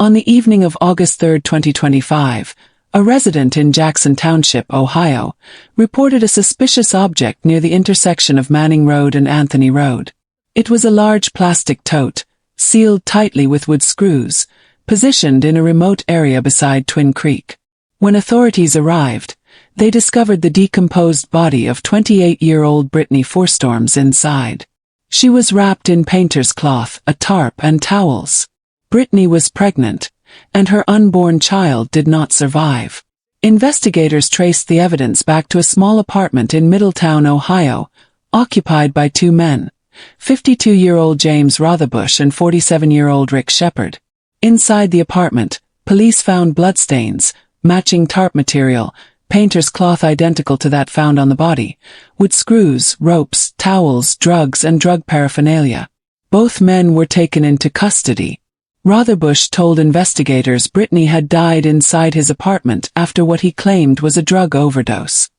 On the evening of August 3, 2025, a resident in Jackson Township, Ohio, reported a suspicious object near the intersection of Manning Road and Anthony Road. It was a large plastic tote, sealed tightly with wood screws, positioned in a remote area beside Twin Creek. When authorities arrived, they discovered the decomposed body of 28-year-old Brittany Fuhr-Storms inside. She was wrapped in painter's cloth, a tarp, and towels. Brittany was pregnant, and her unborn child did not survive. Investigators traced the evidence back to a small apartment in Middletown, Ohio, occupied by two men, 52-year-old James Rotherbush and 47-year-old Rick Shepard. Inside the apartment, police found bloodstains, matching tarp material, painter's cloth identical to that found on the body, wood screws, ropes, towels, drugs, and drug paraphernalia. Both men were taken into custody. Rotherbush told investigators Brittany had died inside his apartment after what he claimed was a drug overdose.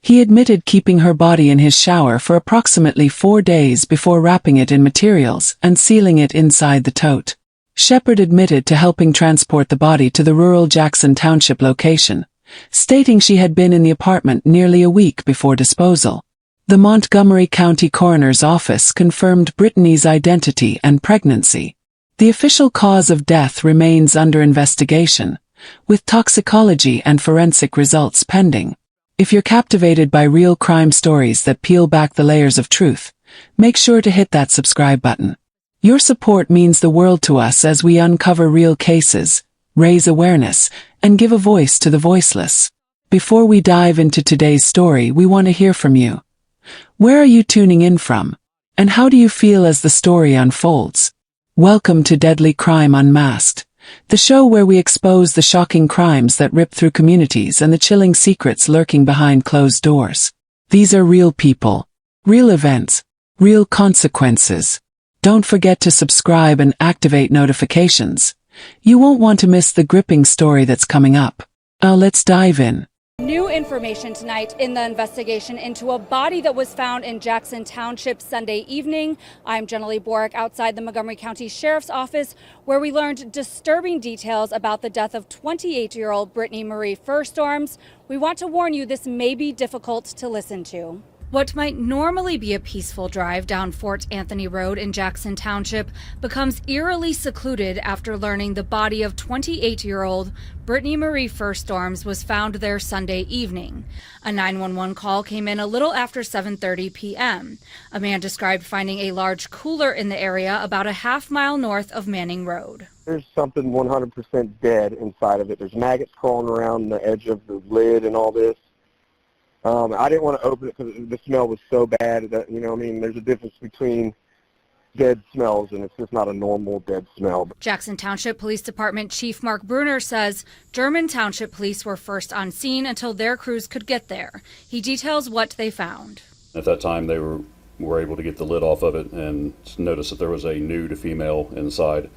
He admitted keeping her body in his shower for approximately 4 days before wrapping it in materials and sealing it inside the tote. Shepard admitted to helping transport the body to the rural Jackson Township location, stating she had been in the apartment nearly a week before disposal. The Montgomery County Coroner's Office confirmed Brittany's identity and pregnancy. The official cause of death remains under investigation, with toxicology and forensic results pending. If you're captivated by real crime stories that peel back the layers of truth, make sure to hit that subscribe button. Your support means the world to us as we uncover real cases, raise awareness, and give a voice to the voiceless. Before we dive into today's story, we want to hear from you. Where are you tuning in from? And how do you feel as the story unfolds? Welcome to Deadly Crime Unmasked, the show where we expose the shocking crimes that rip through communities and the chilling secrets lurking behind closed doors. These are real people, real events, real consequences. Don't forget to subscribe and activate notifications. You won't want to miss the gripping story that's coming up. Now let's dive in. New information tonight in the investigation into a body that was found in Jackson Township Sunday evening. I'm Jenna Lee Borick outside the Montgomery County Sheriff's Office, where we learned disturbing details about the death of 28-year-old Brittany Marie Fuhr-Storms. We want to warn you this may be difficult to listen to. What might normally be a peaceful drive down Fort Anthony Road in Jackson Township becomes eerily secluded after learning the body of 28-year-old Brittany Marie Fuhr-Storms was found there Sunday evening. A 911 call came in a little after 7:30 p.m. A man described finding a large cooler in the area about a half-mile north of Manning Road. There's something 100% dead inside of it. There's maggots crawling around the edge of the lid and all this. I didn't want to open it because the smell was so bad that, there's a difference between dead smells, and it's just not a normal dead smell. Jackson Township Police Department Chief Mark Bruner says German Township Police were first on scene until their crews could get there. He details what they found. At that time, they were able to get the lid off of it and notice that there was a nude female inside.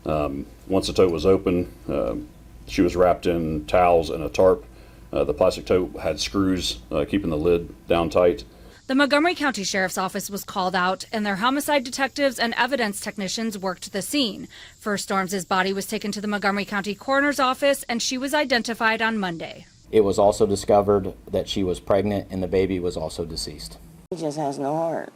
Once the tote was open, she was wrapped in towels and a tarp. The plastic tote had screws keeping the lid down tight. The Montgomery County Sheriff's Office was called out, and their homicide detectives and evidence technicians worked the scene. Fuhr-Storms' body was taken to the Montgomery County Coroner's Office, and she was identified on Monday. It was also discovered that she was pregnant, and the baby was also deceased. She just has no heart.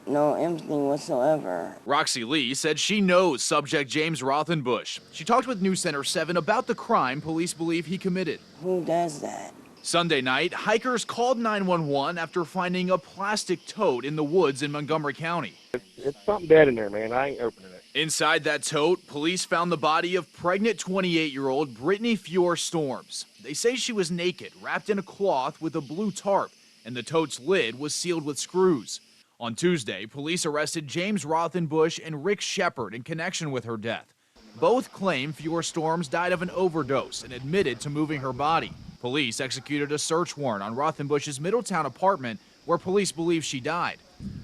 No empathy whatsoever. Roxy Lee said she knows subject James Rothenbush. She talked with News Center 7 about the crime police believe he committed. Who does that? Sunday night, hikers called 911 after finding a plastic tote in the woods in Montgomery County. It's something dead in there, man. I ain't opening it. Inside that tote, police found the body of pregnant 28-year-old Brittany Fuhr-Storms. They say she was naked, wrapped in a cloth with a blue tarp, and the tote's lid was sealed with screws. On Tuesday, police arrested James Rothenbush and Rick Shepard in connection with her death. Both claim Fuhr-Storms died of an overdose and admitted to moving her body. Police executed a search warrant on Rothenbush's Middletown apartment where police believe she died.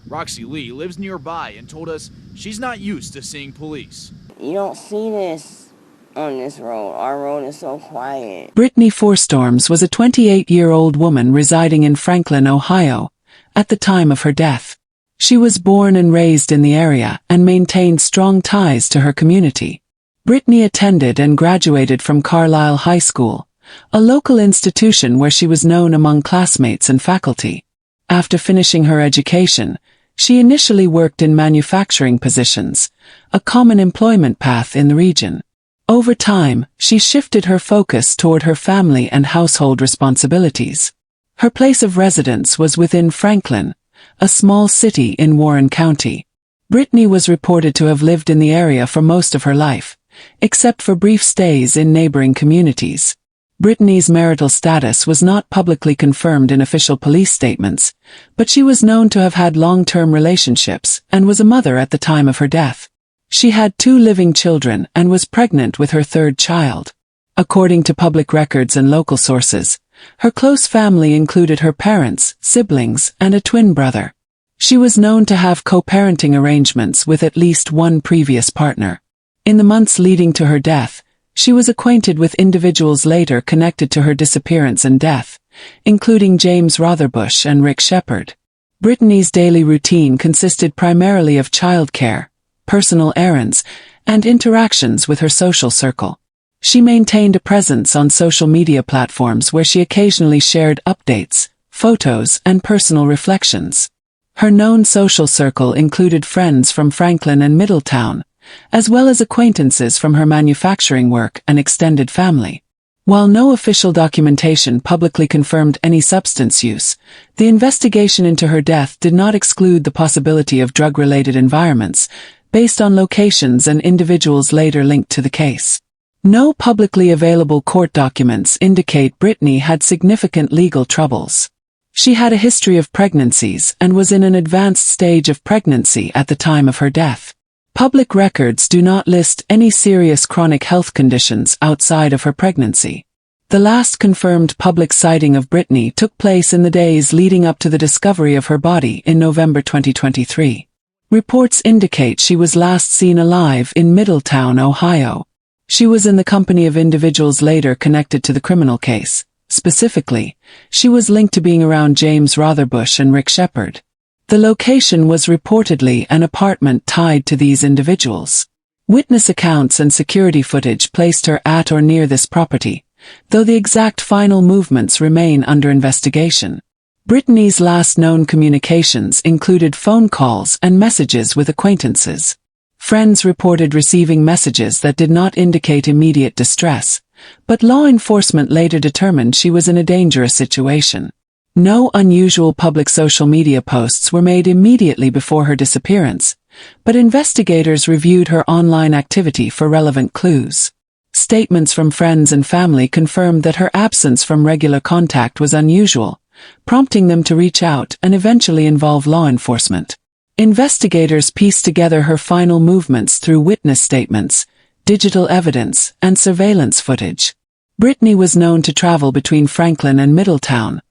Roxy Lee lives nearby and told us she's not used to seeing police. You don't see this on this road. Our road is so quiet. Brittany Fuhr-Storms was a 28-year-old woman residing in Franklin, Ohio, at the time of her death. She was born and raised in the area and maintained strong ties to her community. Brittany attended and graduated from Carlisle High School, a local institution where she was known among classmates and faculty. After finishing her education, she initially worked in manufacturing positions, a common employment path in the region. Over time, she shifted her focus toward her family and household responsibilities. Her place of residence was within Franklin, a small city in Warren County. Brittany was reported to have lived in the area for most of her life, except for brief stays in neighboring communities. Brittany's marital status was not publicly confirmed in official police statements, but she was known to have had long-term relationships and was a mother at the time of her death. She had 2 living children and was pregnant with her 3rd child. According to public records and local sources, her close family included her parents, siblings, and a twin brother. She was known to have co-parenting arrangements with at least one previous partner. In the months leading to her death, she was acquainted with individuals later connected to her disappearance and death, including James Rotherbush and Rick Shepard. Brittany's daily routine consisted primarily of childcare, personal errands, and interactions with her social circle. She maintained a presence on social media platforms where she occasionally shared updates, photos, and personal reflections. Her known social circle included friends from Franklin and Middletown, as well as acquaintances from her manufacturing work and extended family. While no official documentation publicly confirmed any substance use, the investigation into her death did not exclude the possibility of drug-related environments, based on locations and individuals later linked to the case. No publicly available court documents indicate Brittany had significant legal troubles. She had a history of pregnancies and was in an advanced stage of pregnancy at the time of her death. Public records do not list any serious chronic health conditions outside of her pregnancy. The last confirmed public sighting of Brittany took place in the days leading up to the discovery of her body in November 2023. Reports indicate she was last seen alive in Middletown, Ohio. She was in the company of individuals later connected to the criminal case. Specifically, she was linked to being around James Rotherbush and Rick Shepard. The location was reportedly an apartment tied to these individuals. Witness accounts and security footage placed her at or near this property, though the exact final movements remain under investigation. Brittany's last known communications included phone calls and messages with acquaintances. Friends reported receiving messages that did not indicate immediate distress, but law enforcement later determined she was in a dangerous situation. No unusual public social media posts were made immediately before her disappearance, but investigators reviewed her online activity for relevant clues. Statements from friends and family confirmed that her absence from regular contact was unusual, prompting them to reach out and eventually involve law enforcement. Investigators pieced together her final movements through witness statements, digital evidence, and surveillance footage. Brittany was known to travel between Franklin and Middletown,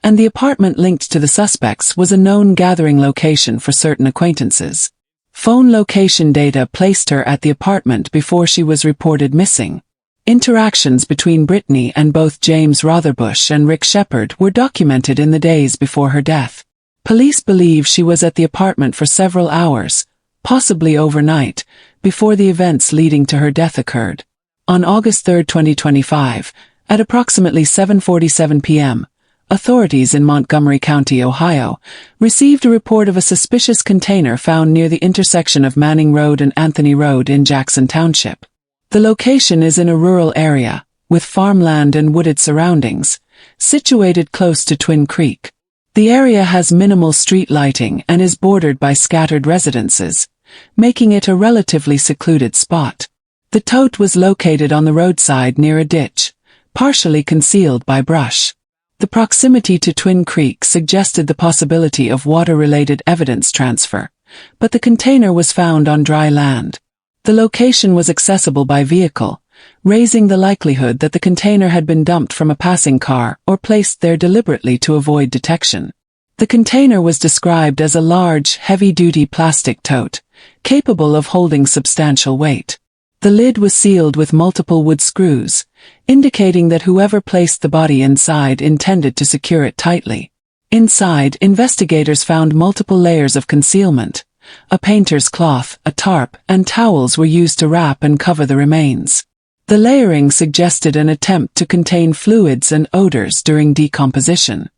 and the apartment linked to the suspects was a known gathering location for certain acquaintances. Phone location data placed her at the apartment before she was reported missing. Interactions between Brittany and both James Rotherbush and Rick Shepard were documented in the days before her death. Police believe she was at the apartment for several hours, possibly overnight, before the events leading to her death occurred. On August 3, 2025, at approximately 7:47 p.m., authorities in Montgomery County, Ohio, received a report of a suspicious container found near the intersection of Manning Road and Anthony Road in Jackson Township. The location is in a rural area, with farmland and wooded surroundings, situated close to Twin Creek. The area has minimal street lighting and is bordered by scattered residences, making it a relatively secluded spot. The tote was located on the roadside near a ditch, partially concealed by brush. The proximity to Twin Creek suggested the possibility of water-related evidence transfer, but the container was found on dry land. The location was accessible by vehicle, raising the likelihood that the container had been dumped from a passing car or placed there deliberately to avoid detection. The container was described as a large, heavy-duty plastic tote, capable of holding substantial weight. The lid was sealed with multiple wood screws, indicating that whoever placed the body inside intended to secure it tightly. Inside, investigators found multiple layers of concealment, A painter's cloth, a tarp, and towels were used to wrap and cover the remains. The layering suggested an attempt to contain fluids and odors during decomposition.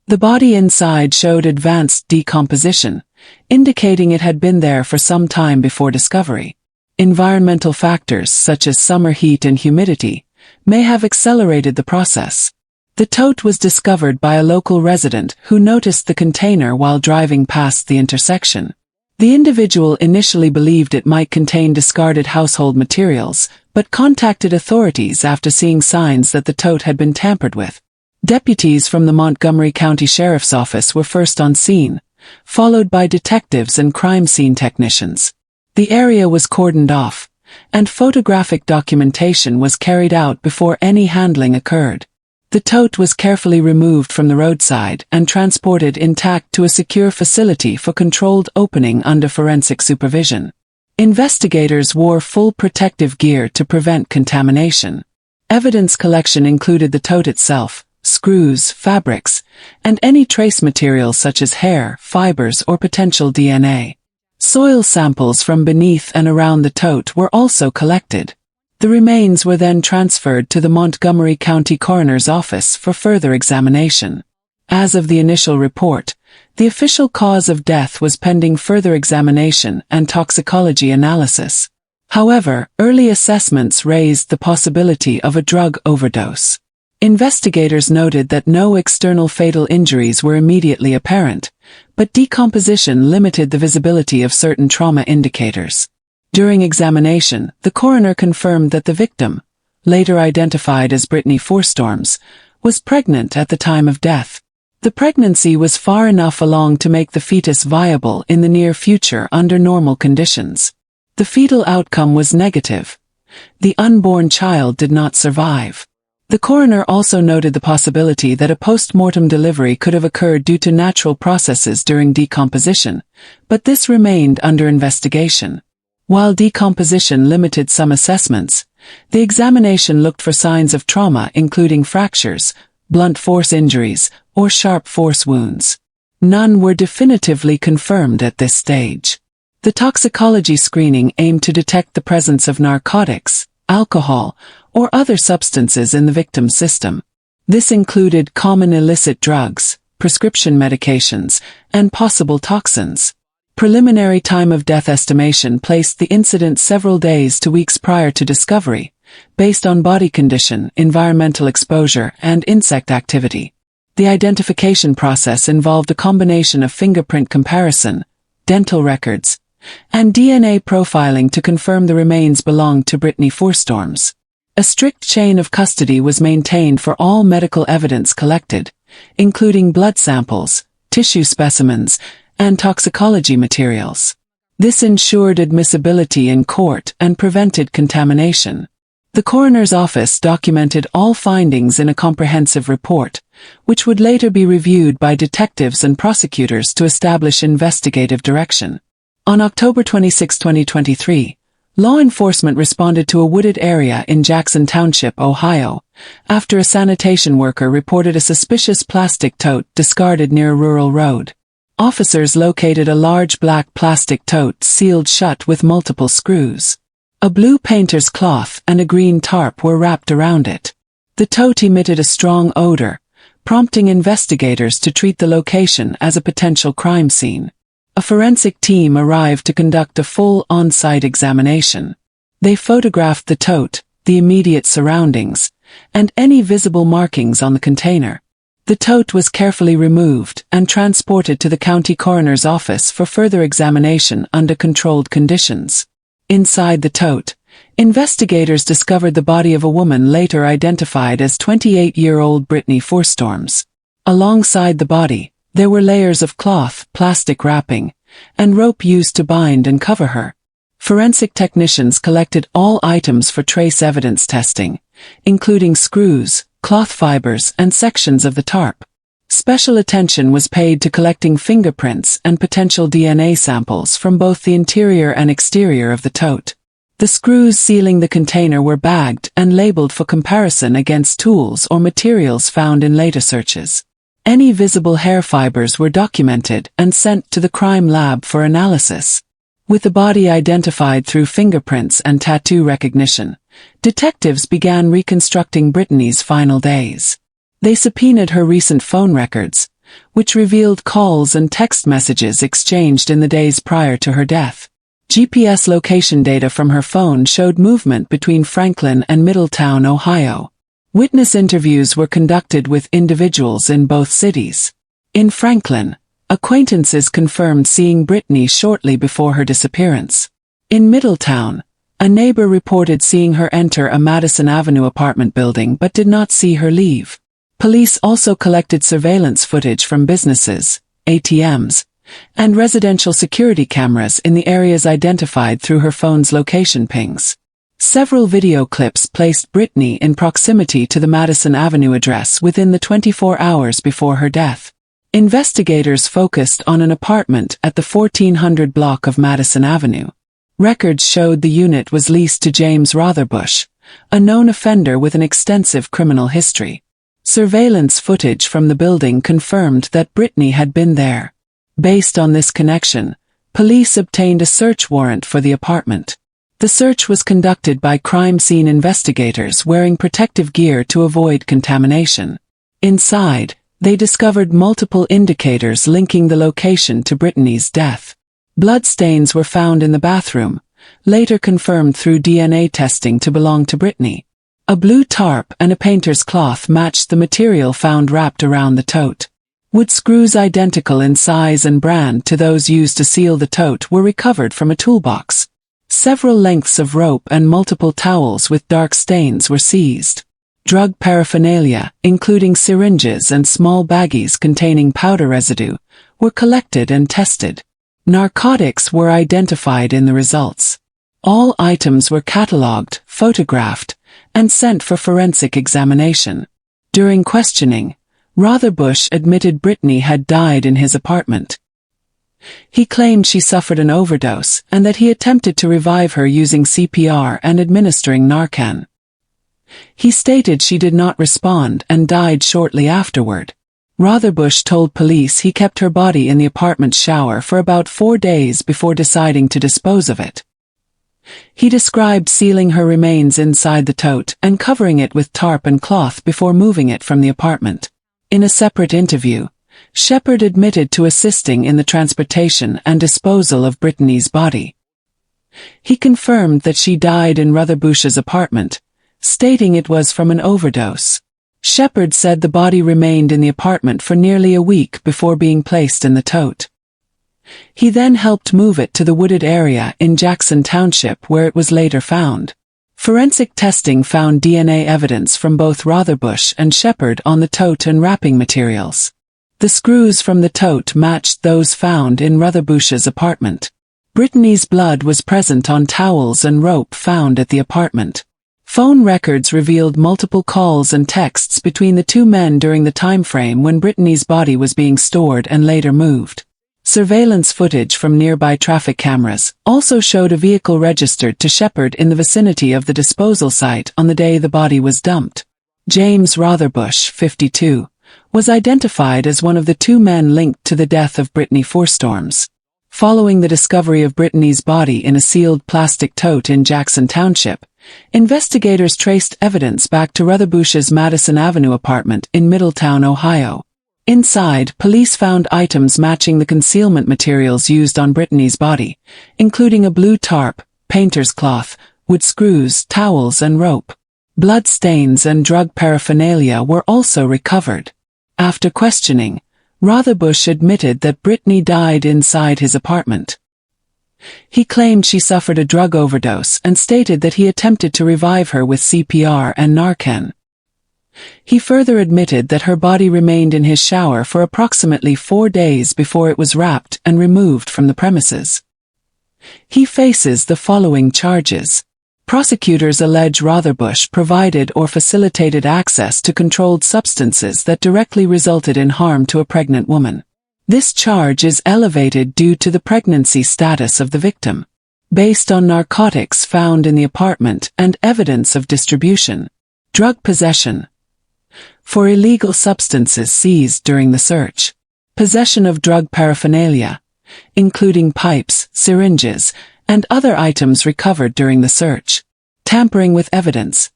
The body inside showed advanced decomposition, indicating it had been there for some time before discovery. Environmental factors such as summer heat and humidity may have accelerated the process. The tote was discovered by a local resident who noticed the container while driving past the intersection. The individual initially believed it might contain discarded household materials, but contacted authorities after seeing signs that the tote had been tampered with. Deputies from the Montgomery County Sheriff's Office were first on scene, followed by detectives and crime scene technicians. The area was cordoned off, and photographic documentation was carried out before any handling occurred. The tote was carefully removed from the roadside and transported intact to a secure facility for controlled opening under forensic supervision. Investigators wore full protective gear to prevent contamination. Evidence collection included the tote itself, screws, fabrics, and any trace materials such as hair, fibers, or potential DNA. Soil samples from beneath and around the tote were also collected. The remains were then transferred to the Montgomery County Coroner's Office for further examination. As of the initial report, the official cause of death was pending further examination and toxicology analysis. However, early assessments raised the possibility of a drug overdose. Investigators noted that no external fatal injuries were immediately apparent, but decomposition limited the visibility of certain trauma indicators. During examination, the coroner confirmed that the victim, later identified as Brittany Fuhr-Storms, was pregnant at the time of death. The pregnancy was far enough along to make the fetus viable in the near future under normal conditions. The fetal outcome was negative. The unborn child did not survive. The coroner also noted the possibility that a post-mortem delivery could have occurred due to natural processes during decomposition, but this remained under investigation. While decomposition limited some assessments, the examination looked for signs of trauma including fractures, blunt force injuries, or sharp force wounds. None were definitively confirmed at this stage. The toxicology screening aimed to detect the presence of narcotics, alcohol, or other substances in the victim's system. This included common illicit drugs, prescription medications, and possible toxins. Preliminary time of death estimation placed the incident several days to weeks prior to discovery, based on body condition, environmental exposure, and insect activity. The identification process involved a combination of fingerprint comparison, dental records, and DNA profiling to confirm the remains belonged to Brittany Fuhr-Storms. A strict chain of custody was maintained for all medical evidence collected, including blood samples, tissue specimens, and toxicology materials. This ensured admissibility in court and prevented contamination. The coroner's office documented all findings in a comprehensive report, which would later be reviewed by detectives and prosecutors to establish investigative direction. On October 26, 2023, law enforcement responded to a wooded area in Jackson Township, Ohio, after a sanitation worker reported a suspicious plastic tote discarded near a rural road. Officers located a large black plastic tote sealed shut with multiple screws. A blue painter's cloth and a green tarp were wrapped around it. The tote emitted a strong odor, prompting investigators to treat the location as a potential crime scene. A forensic team arrived to conduct a full on-site examination. They photographed the tote, the immediate surroundings, and any visible markings on the container. The tote was carefully removed and transported to the county coroner's office for further examination under controlled conditions. Inside the tote, investigators discovered the body of a woman later identified as 28-year-old Brittany Fuhr-Storms. Alongside the body, there were layers of cloth, plastic wrapping, and rope used to bind and cover her. Forensic technicians collected all items for trace evidence testing, including screws, cloth fibers, and sections of the tarp. Special attention was paid to collecting fingerprints and potential DNA samples from both the interior and exterior of the tote. The screws sealing the container were bagged and labeled for comparison against tools or materials found in later searches. Any visible hair fibers were documented and sent to the crime lab for analysis. With the body identified through fingerprints and tattoo recognition, detectives began reconstructing Brittany's final days. They subpoenaed her recent phone records, which revealed calls and text messages exchanged in the days prior to her death. GPS location data from her phone showed movement between Franklin and Middletown, Ohio. Witness interviews were conducted with individuals in both cities. In Franklin, acquaintances confirmed seeing Brittany shortly before her disappearance. In Middletown, a neighbor reported seeing her enter a Madison Avenue apartment building but did not see her leave. Police also collected surveillance footage from businesses, ATMs, and residential security cameras in the areas identified through her phone's location pings. Several video clips placed Brittany in proximity to the Madison Avenue address within the 24 hours before her death. Investigators focused on an apartment at the 1400 block of Madison Avenue. Records showed the unit was leased to James Rotherbush, a known offender with an extensive criminal history. Surveillance footage from the building confirmed that Brittany had been there. Based on this connection, police obtained a search warrant for the apartment. The search was conducted by crime scene investigators wearing protective gear to avoid contamination. Inside, they discovered multiple indicators linking the location to Brittany's death. Bloodstains were found in the bathroom, later confirmed through DNA testing to belong to Brittany. A blue tarp and a painter's cloth matched the material found wrapped around the tote. Wood screws identical in size and brand to those used to seal the tote were recovered from a toolbox. Several lengths of rope and multiple towels with dark stains were seized. Drug paraphernalia, including syringes and small baggies containing powder residue, were collected and tested. Narcotics were identified in the results. All items were catalogued, photographed, and sent for forensic examination. During questioning, Rotherbush admitted Brittany had died in his apartment. He claimed she suffered an overdose and that he attempted to revive her using CPR and administering Narcan. He stated she did not respond and died shortly afterward. Rotherbush told police he kept her body in the apartment shower for about 4 days before deciding to dispose of it. He described sealing her remains inside the tote and covering it with tarp and cloth before moving it from the apartment. In a separate interview, Shepard admitted to assisting in the transportation and disposal of Brittany's body. He confirmed that she died in Rotherbush's apartment, stating it was from an overdose. Shepard said the body remained in the apartment for nearly a week before being placed in the tote. He then helped move it to the wooded area in Jackson Township where it was later found. Forensic testing found DNA evidence from both Rotherbush and Shepard on the tote and wrapping materials. The screws from the tote matched those found in Rotherbush's apartment. Brittany's blood was present on towels and rope found at the apartment. Phone records revealed multiple calls and texts between the two men during the time frame when Brittany's body was being stored and later moved. Surveillance footage from nearby traffic cameras also showed a vehicle registered to Shepard in the vicinity of the disposal site on the day the body was dumped. James Rotherbush, 52, was identified as one of the two men linked to the death of Brittany Fuhr-Storms. Following the discovery of Brittany's body in a sealed plastic tote in Jackson Township, investigators traced evidence back to Rotherbush's Madison Avenue apartment in Middletown, Ohio. Inside, police found items matching the concealment materials used on Brittany's body, including a blue tarp, painter's cloth, wood screws, towels, and rope. Blood stains and drug paraphernalia were also recovered. After questioning, Rotherbush admitted that Brittany died inside his apartment. He claimed she suffered a drug overdose and stated that he attempted to revive her with CPR and Narcan. He further admitted that her body remained in his shower for approximately 4 days before it was wrapped and removed from the premises. He faces the following charges. Prosecutors allege Rotherbush provided or facilitated access to controlled substances that directly resulted in harm to a pregnant woman. This charge is elevated due to the pregnancy status of the victim. Based on narcotics found in the apartment and evidence of distribution. Drug possession. for illegal substances seized during the search, possession of drug paraphernalia, including pipes, syringes, and other items recovered during the search, tampering with evidence,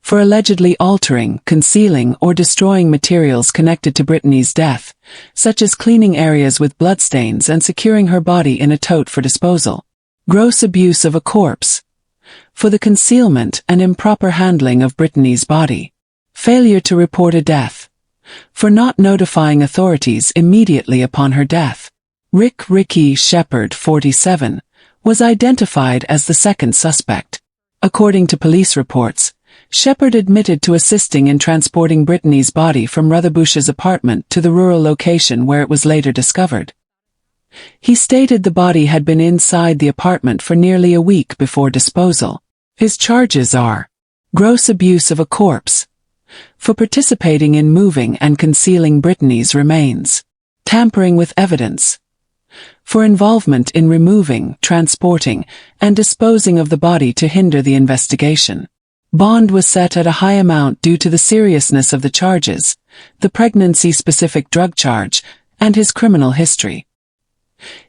for allegedly altering, concealing, or destroying materials connected to Brittany's death, such as cleaning areas with bloodstains and securing her body in a tote for disposal. Gross abuse of a corpse, for the concealment and improper handling of Brittany's body. Failure to report a death, for not notifying authorities immediately upon her death. Ricky Shepard, 47, was identified as the second suspect. According to police reports, Shepard admitted to assisting in transporting Brittany's body from Rutherbush's apartment to the rural location where it was later discovered. He stated the body had been inside the apartment for nearly a week before disposal. His charges are gross abuse of a corpse, for participating in moving and concealing Brittany's remains, tampering with evidence, for involvement in removing, transporting, and disposing of the body to hinder the investigation. Bond was set at a high amount due to the seriousness of the charges, the pregnancy-specific drug charge, and his criminal history.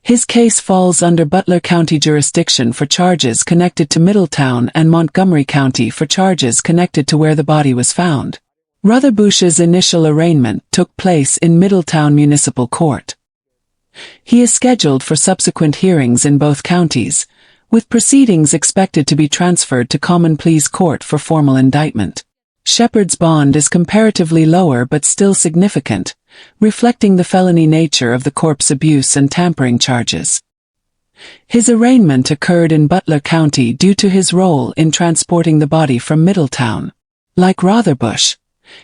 His case falls under Butler County jurisdiction for charges connected to Middletown and Montgomery County for charges connected to where the body was found. Rutherbush's initial arraignment took place in Middletown Municipal Court. He is scheduled for subsequent hearings in both counties, with proceedings expected to be transferred to Common Pleas Court for formal indictment. Shepard's bond is comparatively lower but still significant, reflecting the felony nature of the corpse abuse and tampering charges. His arraignment occurred in Butler County due to his role in transporting the body from Middletown. Like Rutherbush,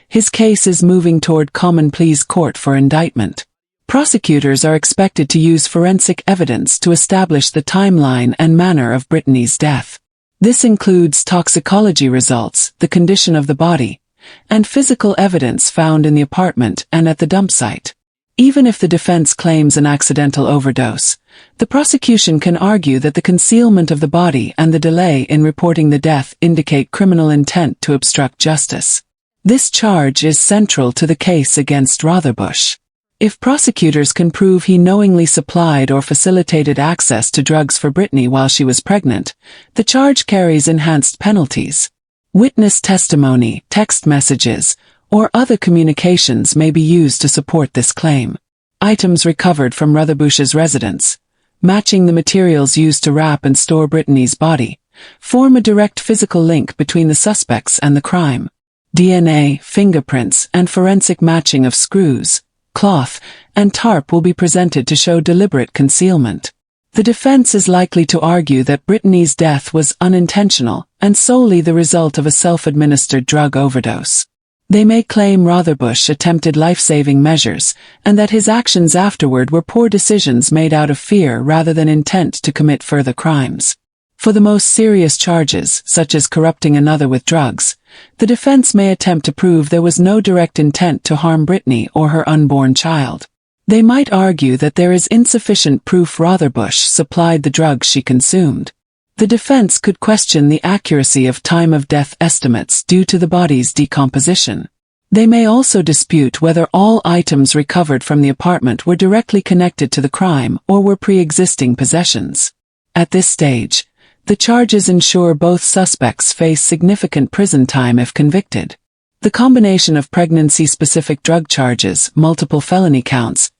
his case is moving toward Common Pleas Court for indictment. Prosecutors are expected to use forensic evidence to establish the timeline and manner of Brittany's death. This includes toxicology results, the condition of the body, and physical evidence found in the apartment and at the dump site. Even if the defense claims an accidental overdose, the prosecution can argue that the concealment of the body and the delay in reporting the death indicate criminal intent to obstruct justice. This charge is central to the case against Rutherbush. If prosecutors can prove he knowingly supplied or facilitated access to drugs for Brittany while she was pregnant, the charge carries enhanced penalties. Witness testimony, text messages, or other communications may be used to support this claim. Items recovered from Rutherbush's residence, matching the materials used to wrap and store Brittany's body, form a direct physical link between the suspects and the crime. DNA, fingerprints, and forensic matching of screws, cloth, and tarp will be presented to show deliberate concealment. The defense is likely to argue that Brittany's death was unintentional and solely the result of a self-administered drug overdose. They may claim Rutherbush attempted life-saving measures and that his actions afterward were poor decisions made out of fear rather than intent to commit further crimes. For the most serious charges, such as corrupting another with drugs, the defense may attempt to prove there was no direct intent to harm Brittany or her unborn child. They might argue that there is insufficient proof Rutherbush supplied the drugs she consumed. The defense could question the accuracy of time-of-death estimates due to the body's decomposition. They may also dispute whether all items recovered from the apartment were directly connected to the crime or were pre-existing possessions. At this stage, the charges ensure both suspects face significant prison time if convicted. The combination of pregnancy-specific drug charges, multiple felony counts,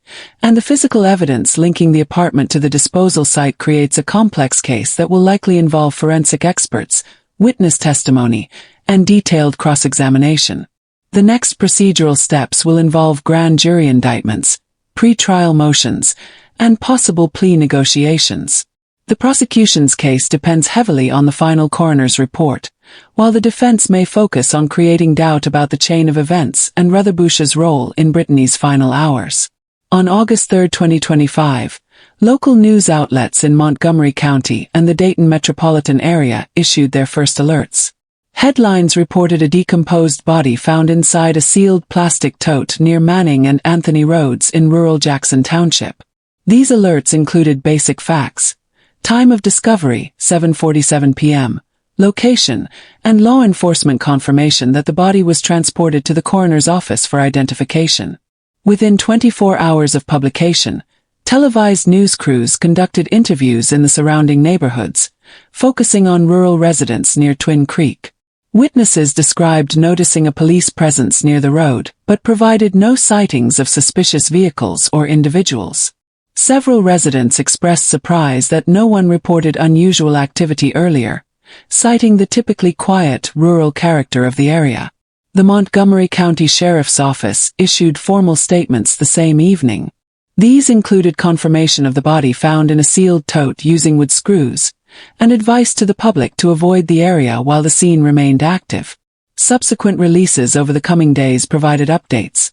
and the physical evidence linking the apartment to the disposal site creates a complex case that will likely involve forensic experts, witness testimony, and detailed cross-examination. The next procedural steps will involve grand jury indictments, pre-trial motions, and possible plea negotiations. The prosecution's case depends heavily on the final coroner's report, while the defense may focus on creating doubt about the chain of events and Rutherbush's role in Brittany's final hours. On August 3, 2025, local news outlets in Montgomery County and the Dayton metropolitan area issued their first alerts. Headlines reported a decomposed body found inside a sealed plastic tote near Manning and Anthony Roads in rural Jackson Township. These alerts included basic facts. Time of discovery, 7:47 p.m., location, and law enforcement confirmation that the body was transported to the coroner's office for identification. Within 24 hours of publication, televised news crews conducted interviews in the surrounding neighborhoods, focusing on rural residents near Twin Creek. Witnesses described noticing a police presence near the road, but provided no sightings of suspicious vehicles or individuals. Several residents expressed surprise that no one reported unusual activity earlier, citing the typically quiet, rural character of the area. The Montgomery County Sheriff's Office issued formal statements the same evening. These included confirmation of the body found in a sealed tote using wood screws, and advice to the public to avoid the area while the scene remained active. Subsequent releases over the coming days provided updates.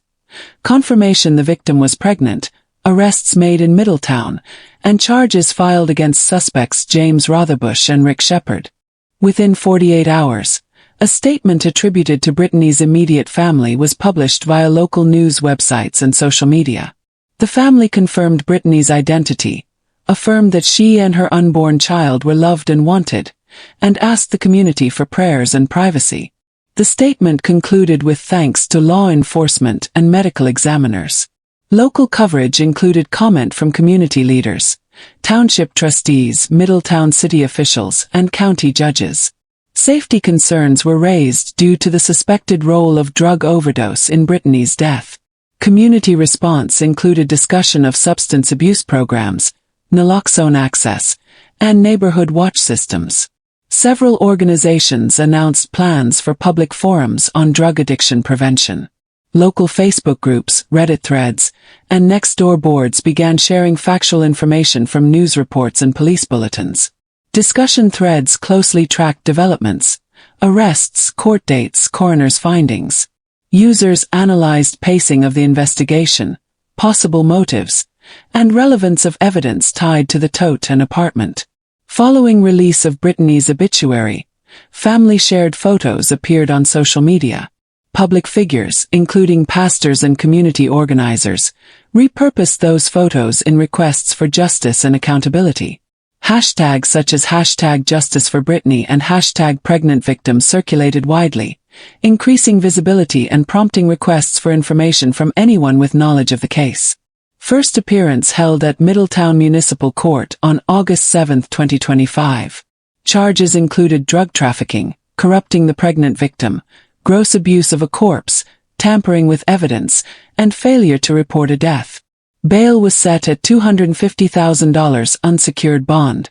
Confirmation the victim was pregnant, arrests made in Middletown, and charges filed against suspects James Rotherbush and Rick Shepard. Within 48 hours, a statement attributed to Brittany's immediate family was published via local news websites and social media. The family confirmed Brittany's identity, affirmed that she and her unborn child were loved and wanted, and asked the community for prayers and privacy. The statement concluded with thanks to law enforcement and medical examiners. Local coverage included comment from community leaders, township trustees, Middletown city officials, and county judges. Safety concerns were raised due to the suspected role of drug overdose in Brittany's death. Community response included discussion of substance abuse programs, naloxone access, and neighborhood watch systems. Several organizations announced plans for public forums on drug addiction prevention. Local Facebook groups, Reddit threads, and next-door boards began sharing factual information from news reports and police bulletins. Discussion threads closely tracked developments, arrests, court dates, coroner's findings. Users analyzed pacing of the investigation, possible motives, and relevance of evidence tied to the tote and apartment. Following release of Brittany's obituary, family-shared photos appeared on social media. Public figures, including pastors and community organizers, repurposed those photos in requests for justice and accountability. Hashtags such as #JusticeForBrittany and #PregnantVictim circulated widely, increasing visibility and prompting requests for information from anyone with knowledge of the case. First appearance held at Middletown Municipal Court on August 7, 2025. Charges included drug trafficking, corrupting the pregnant victim, gross abuse of a corpse, tampering with evidence, and failure to report a death. Bail was set at $250,000 unsecured bond.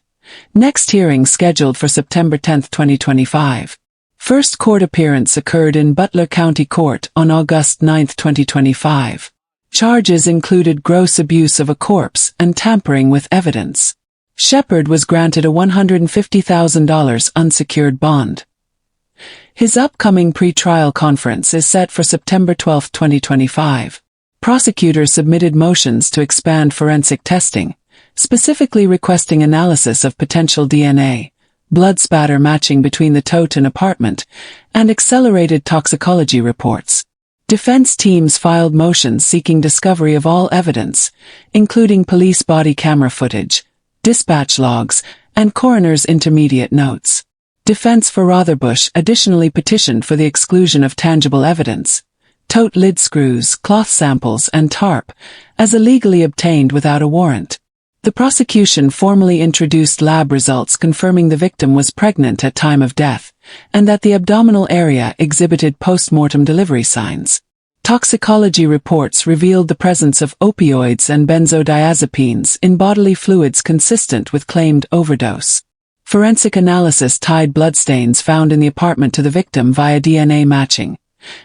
Next hearing scheduled for September 10, 2025. First court appearance occurred in Butler County Court on August 9, 2025. Charges included gross abuse of a corpse and tampering with evidence. Shepard was granted a $150,000 unsecured bond. His upcoming pre-trial conference is set for September 12, 2025. Prosecutors submitted motions to expand forensic testing, specifically requesting analysis of potential DNA, blood spatter matching between the tote and apartment, and accelerated toxicology reports. Defense teams filed motions seeking discovery of all evidence, including police body camera footage, dispatch logs, and coroner's intermediate notes. Defense for Rotherbush additionally petitioned for the exclusion of tangible evidence, tote lid screws, cloth samples, and tarp, as illegally obtained without a warrant. The prosecution formally introduced lab results confirming the victim was pregnant at time of death, and that the abdominal area exhibited post-mortem delivery signs. Toxicology reports revealed the presence of opioids and benzodiazepines in bodily fluids consistent with claimed overdose. Forensic analysis tied bloodstains found in the apartment to the victim via DNA matching,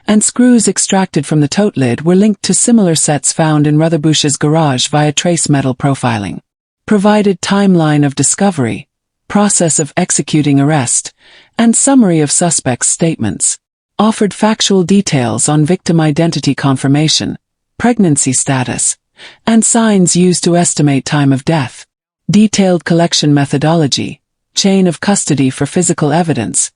and screws extracted from the tote lid were linked to similar sets found in Rotherbush's garage via trace metal profiling. Provided timeline of discovery, process of executing arrest, and summary of suspects' statements. Offered factual details on victim identity confirmation, pregnancy status, and signs used to estimate time of death. Detailed collection methodology, chain of custody for physical evidence,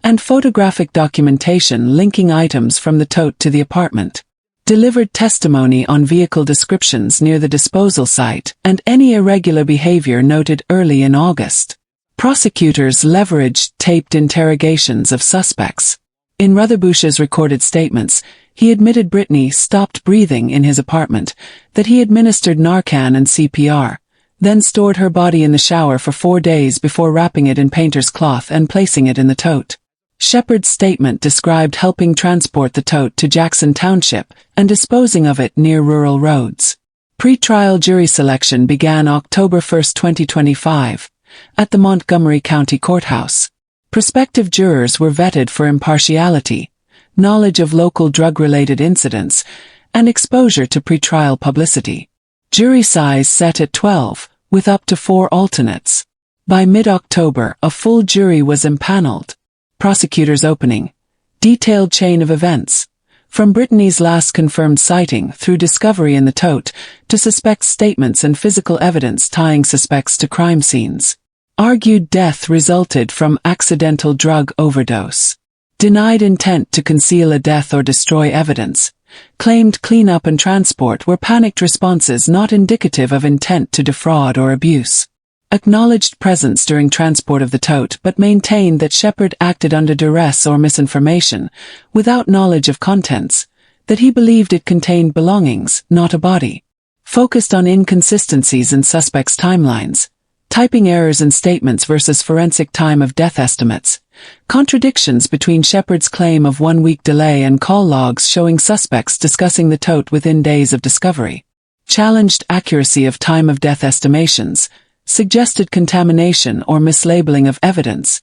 and photographic documentation linking items from the tote to the apartment. Delivered testimony on vehicle descriptions near the disposal site and any irregular behavior noted early in August. Prosecutors leveraged taped interrogations of suspects. In Rutherbush's recorded statements, he admitted Brittany stopped breathing in his apartment, that he administered Narcan and CPR, then stored her body in the shower for 4 days before wrapping it in painter's cloth and placing it in the tote. Shepard's statement described helping transport the tote to Jackson Township and disposing of it near rural roads. Pre-trial jury selection began October 1, 2025, at the Montgomery County Courthouse. Prospective jurors were vetted for impartiality, knowledge of local drug-related incidents, and exposure to pretrial publicity. Jury size set at 12, with up to 4 alternates. By mid-October, a full jury was impaneled. Prosecutors opening. Detailed chain of events. From Brittany's last confirmed sighting through discovery in the tote, to suspects' statements and physical evidence tying suspects to crime scenes. Argued death resulted from accidental drug overdose. Denied intent to conceal a death or destroy evidence. Claimed cleanup and transport were panicked responses not indicative of intent to defraud or abuse. Acknowledged presence during transport of the tote but maintained that Shepard acted under duress or misinformation, without knowledge of contents, that he believed it contained belongings, not a body. Focused on inconsistencies in suspects' timelines. Typing errors in statements versus forensic time of death estimates. Contradictions between Shepard's claim of 1-week delay and call logs showing suspects discussing the tote within days of discovery. Challenged accuracy of time of death estimations. Suggested contamination or mislabeling of evidence.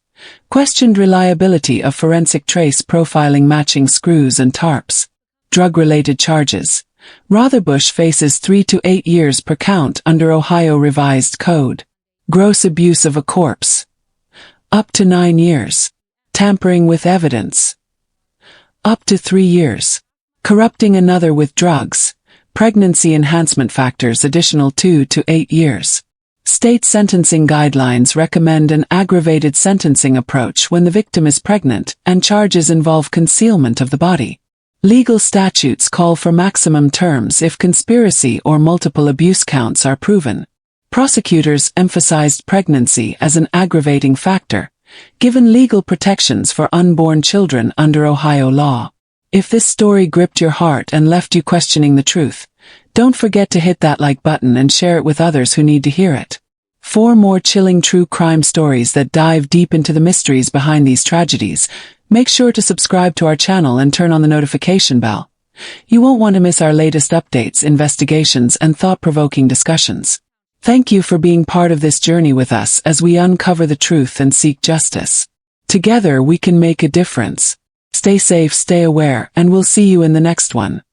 Questioned reliability of forensic trace profiling matching screws and tarps. Drug-related charges. Rotherbush faces 3 to 8 years per count under Ohio Revised Code. Gross abuse of a corpse. Up to 9 years. Tampering with evidence. Up to 3 years. Corrupting another with drugs. Pregnancy enhancement factors additional 2 to 8 years. State sentencing guidelines recommend an aggravated sentencing approach when the victim is pregnant and charges involve concealment of the body. Legal statutes call for maximum terms if conspiracy or multiple abuse counts are proven. Prosecutors emphasized pregnancy as an aggravating factor, given legal protections for unborn children under Ohio law. If this story gripped your heart and left you questioning the truth, don't forget to hit that like button and share it with others who need to hear it. For more chilling true crime stories that dive deep into the mysteries behind these tragedies, make sure to subscribe to our channel and turn on the notification bell. You won't want to miss our latest updates, investigations, and thought-provoking discussions. Thank you for being part of this journey with us as we uncover the truth and seek justice. Together we can make a difference. Stay safe, stay aware, and we'll see you in the next one.